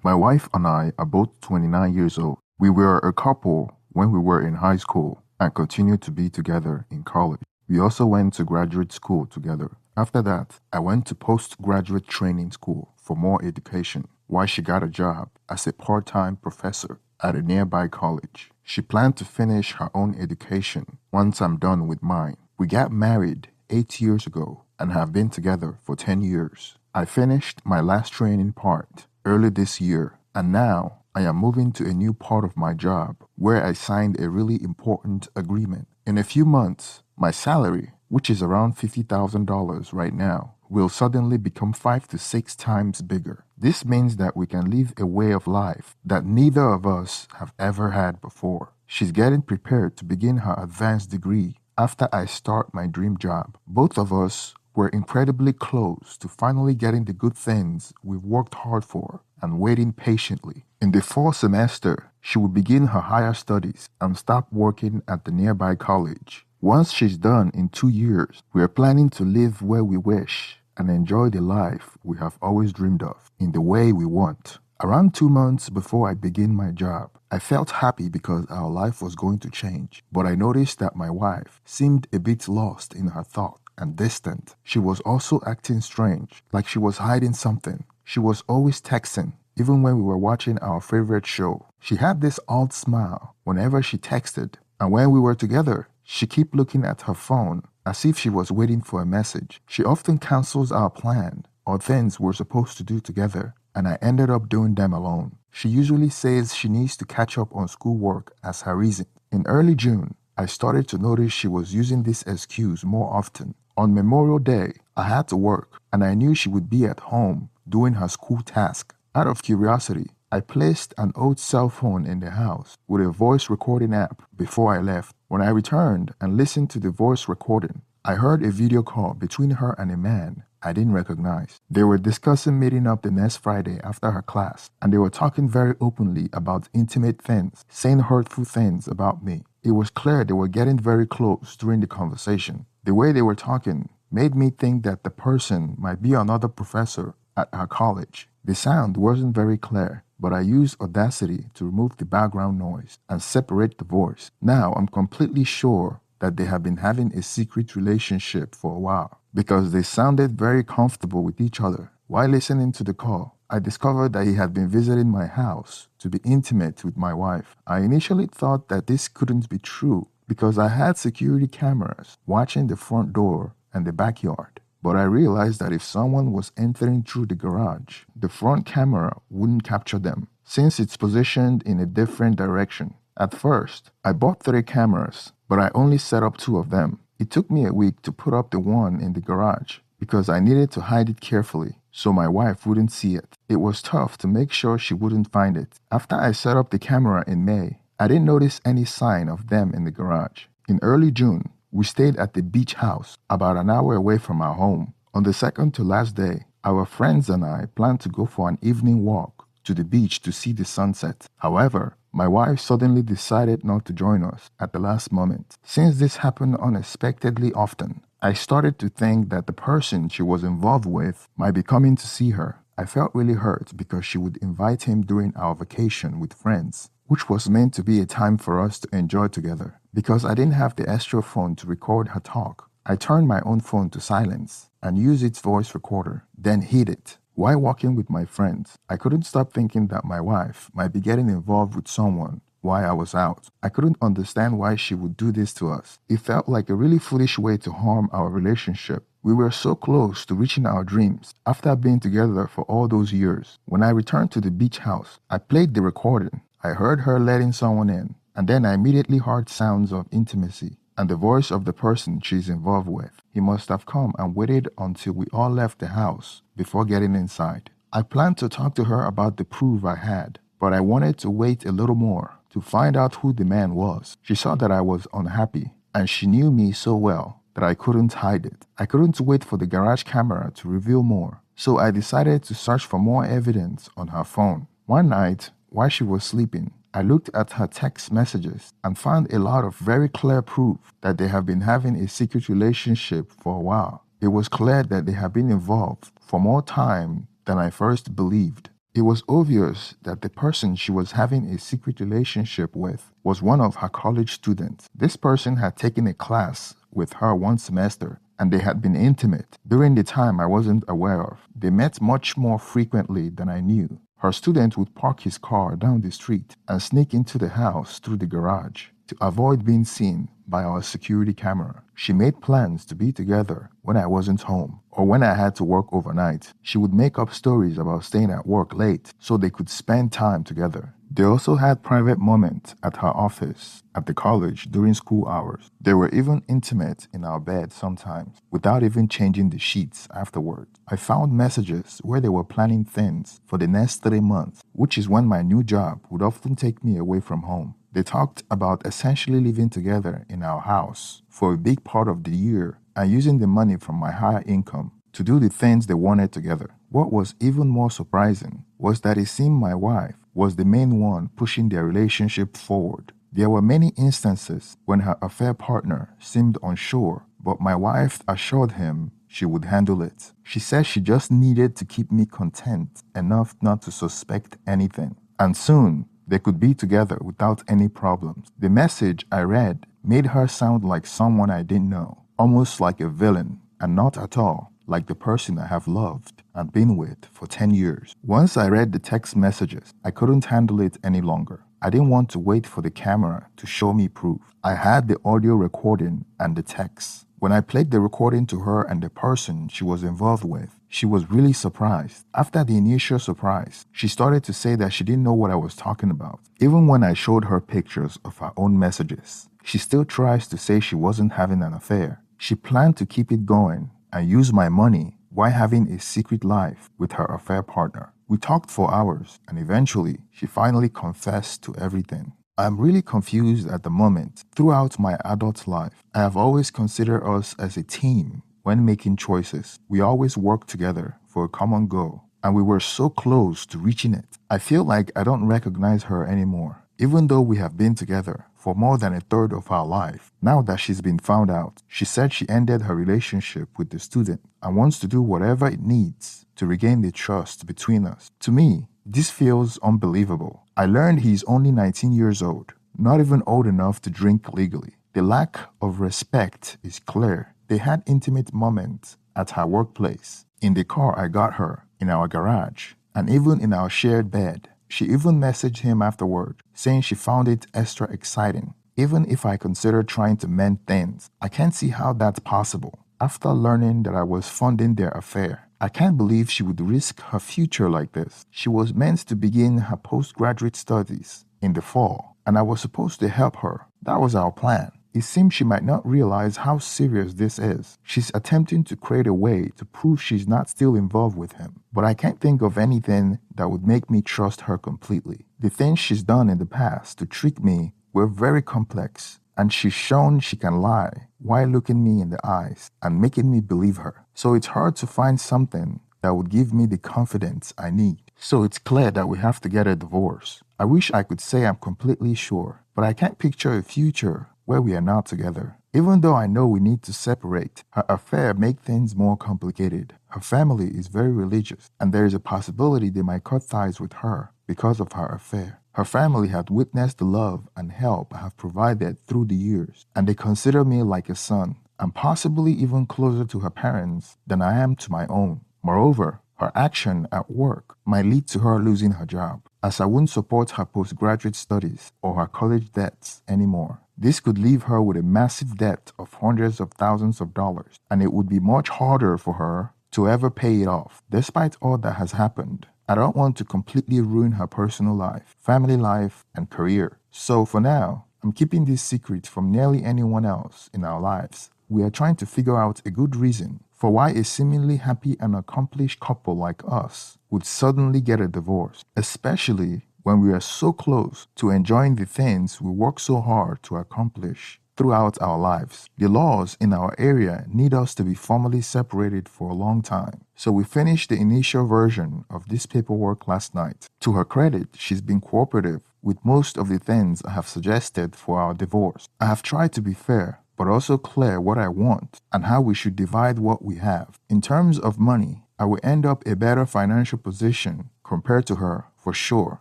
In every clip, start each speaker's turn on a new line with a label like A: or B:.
A: My wife and I are both 29 years old. We were a couple when we were in high school and continued to be together in college. We also went to graduate school together. After that, I went to postgraduate training school for more education while she got a job as a part-time professor at a nearby college. She planned to finish her own education once I'm done with mine. We got married 8 years ago and have been together for 10 years. I finished my last training part early this year, and now I am moving to a new part of my job where I signed a really important agreement. In a few months, my salary, which is around $50,000 right now, will suddenly become 5 to 6 times bigger. This means that we can live a way of life that neither of us have ever had before. She's getting prepared to begin her advanced degree after I start my dream job. Both of us were incredibly close to finally getting the good things we've worked hard for and waiting patiently. In the fall semester, she will begin her higher studies and start working at the nearby college. Once she's done in 2 years, we are planning to live where we wish and enjoy the life we have always dreamed of in the way we want. Around 2 months before I begin my job, I felt happy because our life was going to change, but I noticed that my wife seemed a bit lost in her thought and distant. She was also acting strange, like she was hiding something. She was always texting, even when we were watching our favorite show. She had this odd smile whenever she texted, and when we were together, she kept looking at her phone as if she was waiting for a message. She often cancels our plan or things we're supposed to do together, and I ended up doing them alone. She usually says she needs to catch up on schoolwork as her reason. In early June, I started to notice she was using this excuse more often. On Memorial Day, I had to work, and I knew she would be at home doing her school task. Out of curiosity, I placed an old cell phone in the house with a voice recording app before I left. When I returned and listened to the voice recording, I heard a video call between her and a man I didn't recognize. They were discussing meeting up the next Friday after her class, and they were talking very openly about intimate things, saying hurtful things about me. It was clear they were getting very close during the conversation. The way they were talking made me think that the person might be another professor at our college. The sound wasn't very clear, but I used Audacity to remove the background noise and separate the voice. Now I'm completely sure that they have been having a secret relationship for a while because they sounded very comfortable with each other. While listening to the call, I discovered that he had been visiting my house to be intimate with my wife. I initially thought that this couldn't be true because I had security cameras watching the front door and the backyard. But I realized that if someone was entering through the garage, the front camera wouldn't capture them since it's positioned in a different direction. At first, I bought 3 cameras, but I only set up 2 of them. It took me a week to put up the one in the garage because I needed to hide it carefully so my wife wouldn't see it. It was tough to make sure she wouldn't find it. After I set up the camera in May, I didn't notice any sign of them in the garage. In early June, we stayed at the beach house about an hour away from our home. On the second to last day, our friends and I planned to go for an evening walk to the beach to see the sunset. However, my wife suddenly decided not to join us at the last moment. Since this happened unexpectedly often, I started to think that the person she was involved with might be coming to see her. I felt really hurt because she would invite him during our vacation with friends, which was meant to be a time for us to enjoy together. Because I didn't have the extra phone to record her talk, I turned my own phone to silence and used its voice recorder, then hid it. While walking with my friends, I couldn't stop thinking that my wife might be getting involved with someone while I was out. I couldn't understand why she would do this to us. It felt like a really foolish way to harm our relationship. We were so close to reaching our dreams after being together for all those years. When I returned to the beach house, I played the recording. I heard her letting someone in, and then I immediately heard sounds of intimacy and the voice of the person she's involved with. He must have come and waited until we all left the house before getting inside. I planned to talk to her about the proof I had, but I wanted to wait a little more to find out who the man was. She saw that I was unhappy, and she knew me so well that I couldn't hide it. I couldn't wait for the garage camera to reveal more, so I decided to search for more evidence on her phone. One night, while she was sleeping, I looked at her text messages and found a lot of very clear proof that they have been having a secret relationship for a while. It was clear that they have been involved for more time than I first believed. It was obvious that the person she was having a secret relationship with was one of her college students. This person had taken a class with her one semester, and they had been intimate during the time I wasn't aware of. They met much more frequently than I knew. Her student would park his car down the street and sneak into the house through the garage to avoid being seen by our security camera. She made plans to be together when I wasn't home or when I had to work overnight. She would make up stories about staying at work late so they could spend time together. They also had private moments at her office at the college during school hours. They were even intimate in our bed sometimes without even changing the sheets afterward. I found messages where they were planning things for the next 3 months, which is when my new job would often take me away from home. They talked about essentially living together in our house for a big part of the year and using the money from my higher income to do the things they wanted together. What was even more surprising was that it seemed my wife was the main one pushing their relationship forward. There were many instances when her affair partner seemed unsure, but my wife assured him she would handle it. She said she just needed to keep me content enough not to suspect anything. And soon, they could be together without any problems. The message I read made her sound like someone I didn't know, almost like a villain, and not at all like the person I have loved and been with for 10 years. Once I read the text messages, I couldn't handle it any longer. I didn't want to wait for the camera to show me proof. I had the audio recording and the text. When I played the recording to her and the person she was involved with, she was really surprised. After the initial surprise, she started to say that she didn't know what I was talking about. Even when I showed her pictures of her own messages, she still tries to say she wasn't having an affair. She planned to keep it going and use my money while having a secret life with her affair partner. We talked for hours, and eventually, she finally confessed to everything. I'm really confused at the moment. Throughout my adult life, I have always considered us as a team when making choices. We always worked together for a common goal, and we were so close to reaching it. I feel like I don't recognize her anymore, even though we have been together for more than a third of our life. Now that she's been found out, she said she ended her relationship with the student and wants to do whatever it needs to regain the trust between us. To me, this feels unbelievable. I learned he's only 19 years old, not even old enough to drink legally. The lack of respect is clear. They had intimate moments at her workplace, in the car I got her, in our garage, and even in our shared bed. She even messaged him afterward, saying she found it extra exciting. Even if I consider trying to mend things, I can't see how that's possible. After learning that I was funding their affair, I can't believe she would risk her future like this. She was meant to begin her postgraduate studies in the fall, and I was supposed to help her. That was our plan. It seems she might not realize how serious this is. She's attempting to create a way to prove she's not still involved with him. But I can't think of anything that would make me trust her completely. The things she's done in the past to trick me were very complex, and she's shown she can lie while looking me in the eyes and making me believe her. So it's hard to find something that would give me the confidence I need. So it's clear that we have to get a divorce. I wish I could say I'm completely sure, but I can't picture a future where we are not together. Even though I know we need to separate, her affair makes things more complicated. Her family is very religious, and there is a possibility they might cut ties with her because of her affair. Her family had witnessed the love and help I have provided through the years, and they consider me like a son, and possibly even closer to her parents than I am to my own. Moreover, her action at work might lead to her losing her job, as I wouldn't support her postgraduate studies or her college debts anymore. This could leave her with a massive debt of hundreds of thousands of dollars, and it would be much harder for her to ever pay it off. Despite all that has happened, I don't want to completely ruin her personal life, family life, and career. So for now, I'm keeping this secret from nearly anyone else in our lives. We are trying to figure out a good reason for why a seemingly happy and accomplished couple like us would suddenly get a divorce, especially when we are so close to enjoying the things we work so hard to accomplish throughout our lives. The laws in our area need us to be formally separated for a long time. So we finished the initial version of this paperwork last night. To her credit, she's been cooperative with most of the things I have suggested for our divorce. I have tried to be fair, but also clear what I want and how we should divide what we have. In terms of money, I will end up a better financial position compared to her, for sure.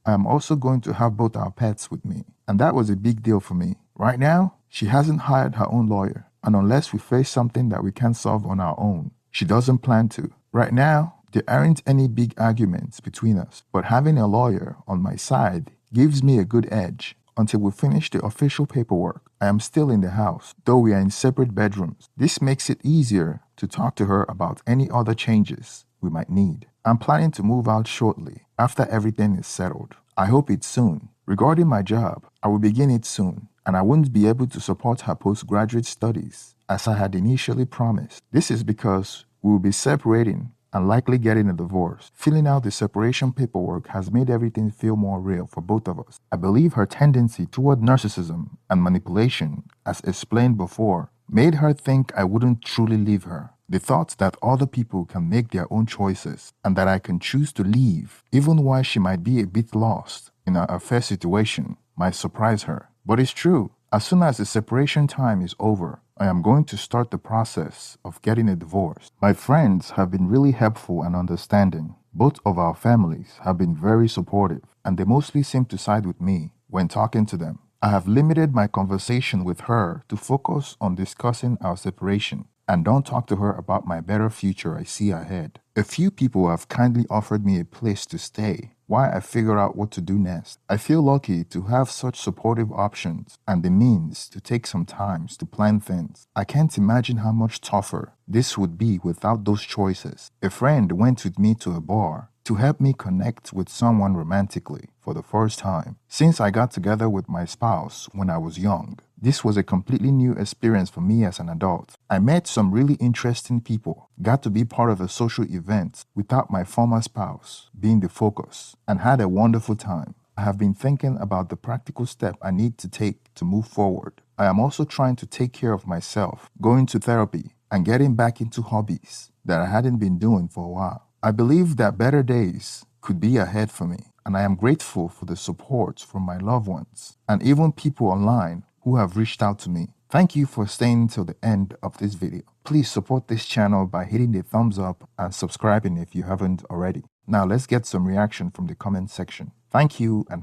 A: I am also going to have both our pets with me, and that was a big deal for me. Right now, she hasn't hired her own lawyer, and unless we face something that we can't solve on our own, she doesn't plan to. Right now, there aren't any big arguments between us, but having a lawyer on my side gives me a good edge. Until we finish the official paperwork, I am still in the house, though we are in separate bedrooms. This makes it easier to talk to her about any other changes we might need. I'm planning to move out shortly after everything is settled. I hope it's soon. Regarding my job, I will begin it soon, and I won't be able to support her postgraduate studies as I had initially promised. This is because we will be separating and likely getting a divorce. Filling out the separation paperwork has made everything feel more real for both of us. I believe her tendency toward narcissism and manipulation, as explained before, made her think I wouldn't truly leave her. The thought that other people can make their own choices and that I can choose to leave, even while she might be a bit lost in our affair situation, might surprise her. But it's true. As soon as the separation time is over, I am going to start the process of getting a divorce. My friends have been really helpful and understanding. Both of our families have been very supportive, and they mostly seem to side with me when talking to them. I have limited my conversation with her to focus on discussing our separation and don't talk to her about my better future I see ahead. A few people have kindly offered me a place to stay while I figure out what to do next. I feel lucky to have such supportive options and the means to take some time to plan things. I can't imagine how much tougher this would be without those choices. A friend went with me to a bar to help me connect with someone romantically for the first time since I got together with my spouse when I was young. This was a completely new experience for me as an adult. I met some really interesting people, got to be part of a social event without my former spouse being the focus, and had a wonderful time. I have been thinking about the practical step I need to take to move forward. I am also trying to take care of myself, going to therapy, and getting back into hobbies that I hadn't been doing for a while. I believe that better days could be ahead for me, and I am grateful for the support from my loved ones and even people online who have reached out to me. Thank you for staying till the end of this video. Please support this channel by hitting the thumbs up and subscribing if you haven't already. Now let's get some reaction from the comment section. Thank you and